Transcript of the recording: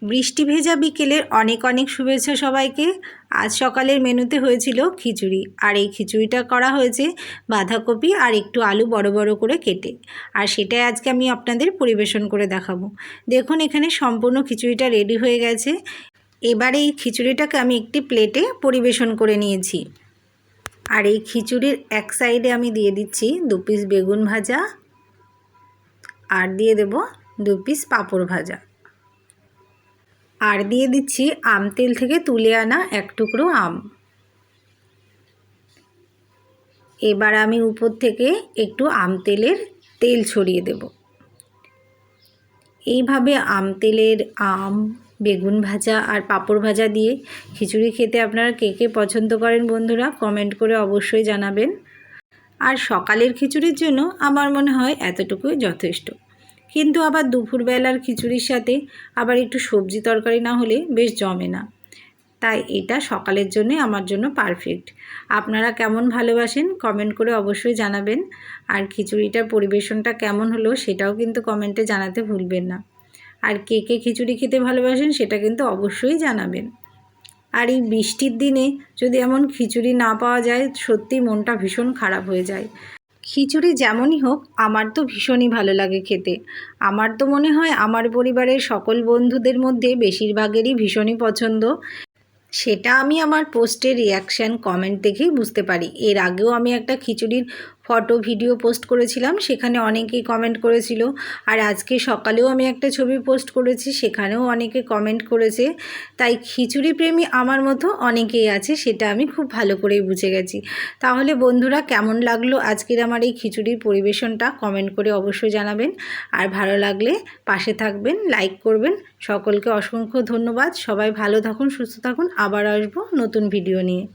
বৃষ্টি ভেজা বিকেলের অনেক অনেক শুভেচ্ছা সবাইকে। আজ সকালের মেনুতে হয়েছিল খিচুড়ি, আর এই খিচুড়িটা করা হয়েছে বাঁধাকপি আর একটু আলু বড় বড় করে কেটে, আর সেটাই আজকে আমি আপনাদের পরিবেশন করে দেখাবো। দেখুন এখানে সম্পূর্ণ খিচুড়িটা রেডি হয়ে গেছে। এবারে এই খিচুড়িটাকে আমি একটি প্লেটে পরিবেশন করে নিয়েছি। আর এই খিচুড়ির এক সাইডে আমি দিয়ে দিচ্ছি 2 পিস বেগুন ভাজা, আর দিয়ে দেব 2 পিস পাঁপড় ভাজা, আর দিয়ে দিচ্ছি আম তেল থেকে তুলে আনা এক টুকরো আম। এবার আমি উপর থেকে একটু আম তেলের তেল ছড়িয়ে দেব। এইভাবে আম তেলের আম, বেগুন ভাজা আর পাঁপড় ভাজা দিয়ে খিচুড়ি খেতে আপনারা কে কে পছন্দ করেন বন্ধুরা, কমেন্ট করে অবশ্যই জানাবেন। আর সকালের খিচুড়ির জন্য আমার মনে হয় এতটুকুই যথেষ্ট, কিন্তু আবার দুপুরবেলার খিচুড়ির সাথে আবার একটু সবজি তরকারি না হলে বেশ জমে না, তাই এটা সকালের জন্য আমার জন্য পারফেক্ট। আপনারা কেমন ভালোবাসেন কমেন্ট করে অবশ্যই জানাবেন, আর খিচুড়িটার পরিবেশনটা কেমন হলো সেটাও কিন্তু কমেন্টে জানাতে ভুলবেন না। আর কে কে খিচুড়ি খেতে ভালোবাসেন সেটা কিন্তু অবশ্যই জানাবেন। আর এই বৃষ্টির দিনে যদি এমন খিচুড়ি না পাওয়া যায়, সত্যি মনটা ভীষণ খারাপ হয়ে যায়। খিচুড়ি যেমনই হোক আমার তো ভীষণই ভালো লাগে খেতে। আমার তো মনে হয় আমার পরিবারের সকল বন্ধুদের মধ্যে বেশিরভাগেরই ভীষণই পছন্দ। সেটা আমি আমার পোস্টের রিয়াকশান কমেন্ট দেখেই বুঝতে পারি। এর আগেও আমি একটা খিচুড়ির ফটো ভিডিও পোস্ট করেছিলাম, সেখানে অনেকেই কমেন্ট করেছিল। আর আজকে সকালেও আমি একটা ছবি পোস্ট করেছি, সেখানেও অনেকে কমেন্ট করেছে। তাই খিচুড়ি প্রেমী আমার মতো অনেকেই আছে, সেটা আমি খুব ভালো করেই বুঝে গেছি। তাহলে বন্ধুরা কেমন লাগলো আজকের আমার এই খিচুড়ির পরিবেশনটা কমেন্ট করে অবশ্যই জানাবেন। আর ভালো লাগলে পাশে থাকবেন, লাইক করবেন। সকলকে অসংখ্য ধন্যবাদ। সবাই ভালো থাকুন, সুস্থ থাকুন। আবার আসবো নতুন ভিডিও নিয়ে।